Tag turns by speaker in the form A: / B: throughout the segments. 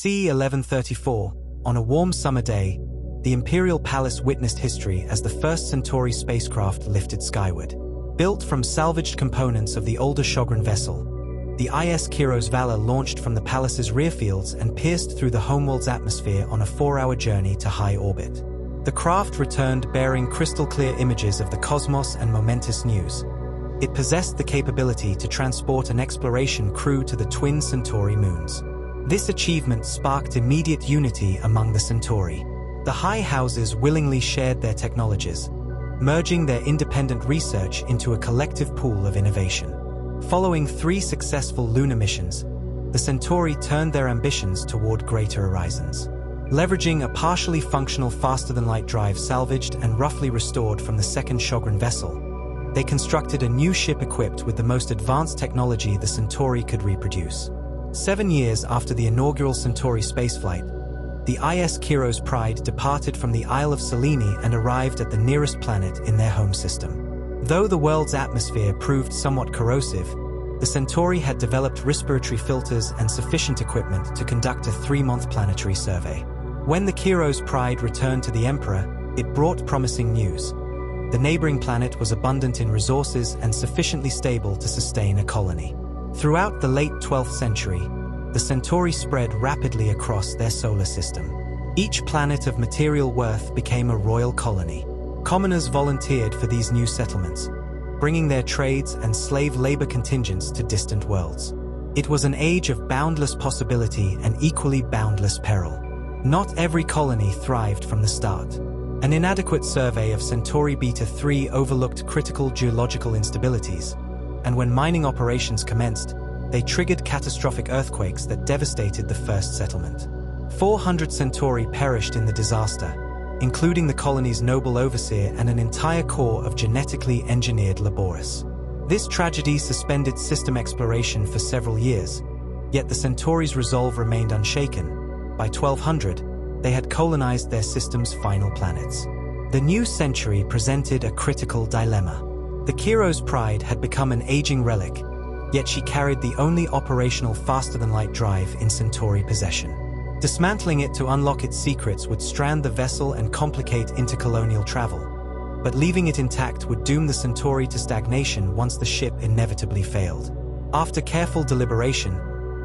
A: c. 1134, on a warm summer day, the Imperial Palace witnessed history as the first Centauri spacecraft lifted skyward. Built from salvaged components of the older Shogren vessel, the IS Kiros Valor launched from the palace's rear fields and pierced through the homeworld's atmosphere on a 4-hour journey to high orbit. The craft returned bearing crystal-clear images of the cosmos and momentous news. It possessed the capability to transport an exploration crew to the twin Centauri moons. This achievement sparked immediate unity among the Centauri. The high houses willingly shared their technologies, merging their independent research into a collective pool of innovation. Following 3 successful lunar missions, the Centauri turned their ambitions toward greater horizons. Leveraging a partially functional faster-than-light drive salvaged and roughly restored from the second Shogren vessel, they constructed a new ship equipped with the most advanced technology the Centauri could reproduce. 7 years after the inaugural Centauri spaceflight, the IS Kiros Pride departed from the Isle of Selene and arrived at the nearest planet in their home system. Though the world's atmosphere proved somewhat corrosive, the Centauri had developed respiratory filters and sufficient equipment to conduct a 3-month planetary survey. When the Kiros Pride returned to the Emperor, it brought promising news. The neighboring planet was abundant in resources and sufficiently stable to sustain a colony. Throughout the late 12th century, the Centauri spread rapidly across their solar system. Each planet of material worth became a royal colony. Commoners volunteered for these new settlements, bringing their trades and slave labor contingents to distant worlds. It was an age of boundless possibility and equally boundless peril. Not every colony thrived from the start. An inadequate survey of Centauri Beta 3 overlooked critical geological instabilities, and when mining operations commenced, they triggered catastrophic earthquakes that devastated the first settlement. 400 Centauri perished in the disaster, including the colony's noble overseer and an entire corps of genetically engineered laborists. This tragedy suspended system exploration for several years, yet the Centauri's resolve remained unshaken. By 1200, they had colonized their system's final planets. The new century presented a critical dilemma. The Kiros Pride had become an aging relic, yet she carried the only operational faster-than-light drive in Centauri possession. Dismantling it to unlock its secrets would strand the vessel and complicate intercolonial travel, but leaving it intact would doom the Centauri to stagnation once the ship inevitably failed. After careful deliberation,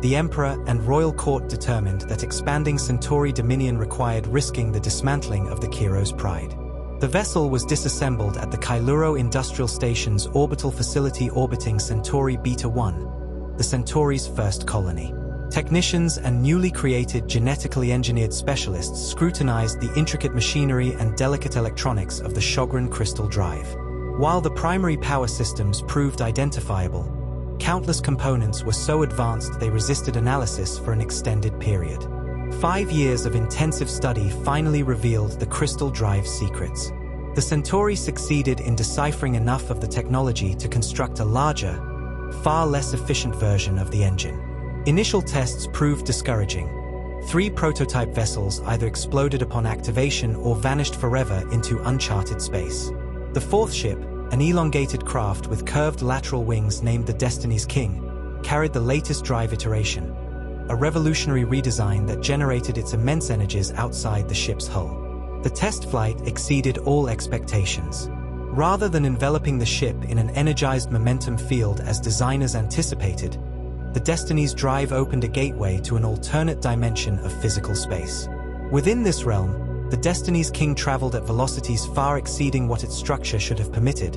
A: the Emperor and Royal Court determined that expanding Centauri dominion required risking the dismantling of the Kiros Pride. The vessel was disassembled at the Kailuro Industrial Station's orbital facility orbiting Centauri Beta 1, the Centauri's first colony. Technicians and newly created genetically engineered specialists scrutinized the intricate machinery and delicate electronics of the Shogren crystal drive. While the primary power systems proved identifiable, countless components were so advanced they resisted analysis for an extended period. 5 years of intensive study finally revealed the crystal drive's secrets. The Centauri succeeded in deciphering enough of the technology to construct a larger, far less efficient version of the engine. Initial tests proved discouraging. 3 prototype vessels either exploded upon activation or vanished forever into uncharted space. The 4th ship, an elongated craft with curved lateral wings named the Destiny's King, carried the latest drive iteration, a revolutionary redesign that generated its immense energies outside the ship's hull. The test flight exceeded all expectations. Rather than enveloping the ship in an energized momentum field as designers anticipated, the Destiny's drive opened a gateway to an alternate dimension of physical space. Within this realm, the Destiny's King traveled at velocities far exceeding what its structure should have permitted,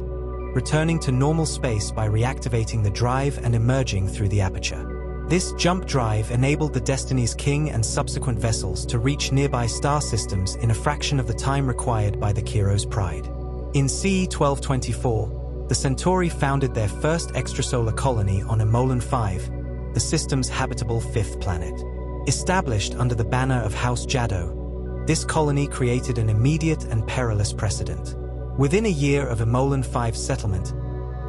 A: returning to normal space by reactivating the drive and emerging through the aperture. This jump drive enabled the Destiny's King and subsequent vessels to reach nearby star systems in a fraction of the time required by the Kiros Pride. In c. 1224, the Centauri founded their first extrasolar colony on Imolan 5, the system's habitable 5th planet. Established under the banner of House Jado, this colony created an immediate and perilous precedent. Within a year of Imolan 5's settlement,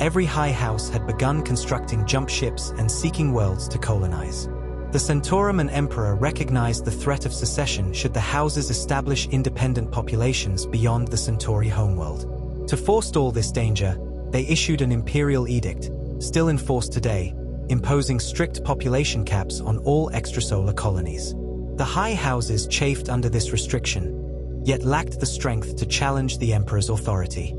A: every high house had begun constructing jump ships and seeking worlds to colonize. The Centaurum and Emperor recognized the threat of secession should the houses establish independent populations beyond the Centauri homeworld. To forestall this danger, they issued an imperial edict, still in force today, imposing strict population caps on all extrasolar colonies. The high houses chafed under this restriction, yet lacked the strength to challenge the emperor's authority.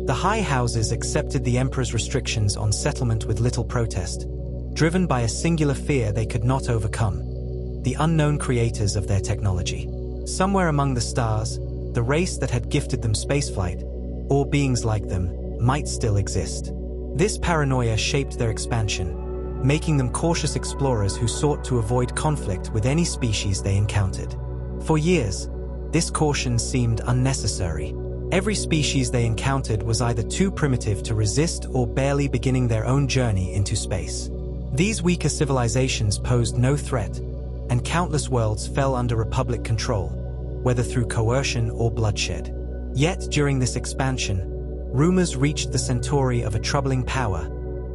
A: The high houses accepted the emperor's restrictions on settlement with little protest, driven by a singular fear they could not overcome: the unknown creators of their technology. Somewhere among the stars, the race that had gifted them spaceflight, or beings like them, might still exist. This paranoia shaped their expansion, making them cautious explorers who sought to avoid conflict with any species they encountered. For years, this caution seemed unnecessary. Every species they encountered was either too primitive to resist or barely beginning their own journey into space. These weaker civilizations posed no threat, and countless worlds fell under Republic control, whether through coercion or bloodshed. Yet, during this expansion, rumors reached the Centauri of a troubling power: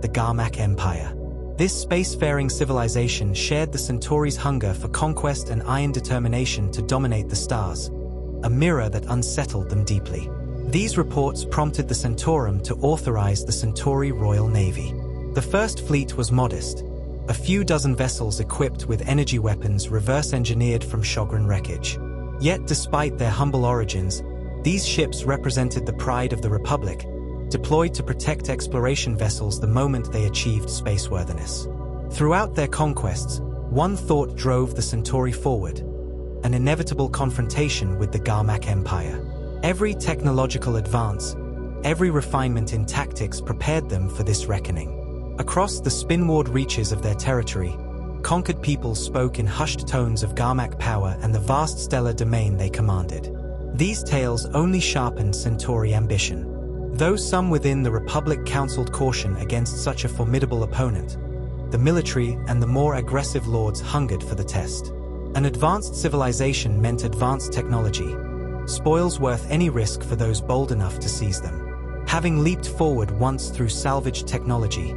A: the Garmak Empire. This spacefaring civilization shared the Centauri's hunger for conquest and iron determination to dominate the stars, a mirror that unsettled them deeply. These reports prompted the Centaurum to authorize the Centauri Royal Navy. The first fleet was modest, a few dozen vessels equipped with energy weapons reverse-engineered from Shogren wreckage. Yet, despite their humble origins, these ships represented the pride of the Republic, deployed to protect exploration vessels the moment they achieved spaceworthiness. Throughout their conquests, one thought drove the Centauri forward: an inevitable confrontation with the Garmak Empire. Every technological advance, every refinement in tactics prepared them for this reckoning. Across the spinward reaches of their territory, conquered peoples spoke in hushed tones of Garmak power and the vast stellar domain they commanded. These tales only sharpened Centauri ambition. Though some within the Republic counseled caution against such a formidable opponent, the military and the more aggressive lords hungered for the test. An advanced civilization meant advanced technology, spoils worth any risk for those bold enough to seize them. Having leaped forward once through salvaged technology,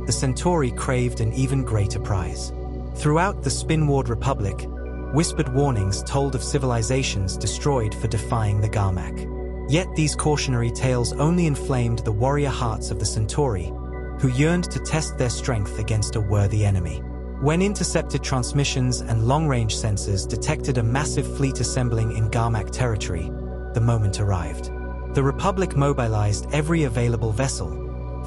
A: the Centauri craved an even greater prize. Throughout the Spinward Republic, whispered warnings told of civilizations destroyed for defying the Garmak. Yet these cautionary tales only inflamed the warrior hearts of the Centauri, who yearned to test their strength against a worthy enemy. When intercepted transmissions and long-range sensors detected a massive fleet assembling in Garmak territory, the moment arrived. The Republic mobilized every available vessel,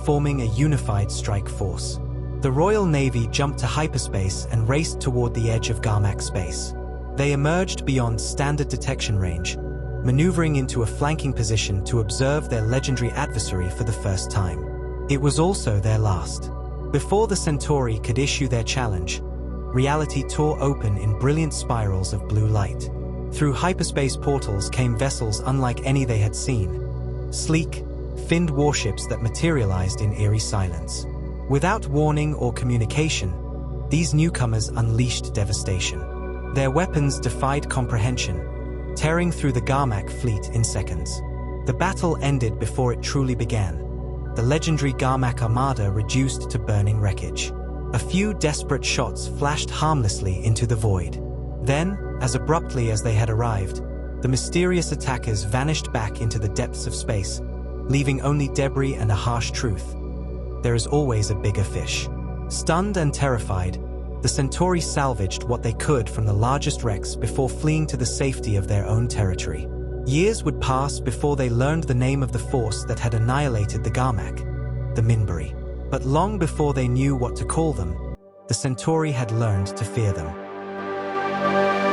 A: forming a unified strike force. The Royal Navy jumped to hyperspace and raced toward the edge of Garmak space. They emerged beyond standard detection range, maneuvering into a flanking position to observe their legendary adversary for the first time. It was also their last. Before the Centauri could issue their challenge, reality tore open in brilliant spirals of blue light. Through hyperspace portals came vessels unlike any they had seen: sleek, finned warships that materialized in eerie silence. Without warning or communication, these newcomers unleashed devastation. Their weapons defied comprehension, tearing through the Garmak fleet in seconds. The battle ended before it truly began, the legendary Garmak armada reduced to burning wreckage. A few desperate shots flashed harmlessly into the void. Then, as abruptly as they had arrived, the mysterious attackers vanished back into the depths of space, leaving only debris and a harsh truth: there is always a bigger fish. Stunned and terrified, the Centauri salvaged what they could from the largest wrecks before fleeing to the safety of their own territory. Years would pass before they learned the name of the force that had annihilated the Garmak, the Minbari. But long before they knew what to call them, the Centauri had learned to fear them.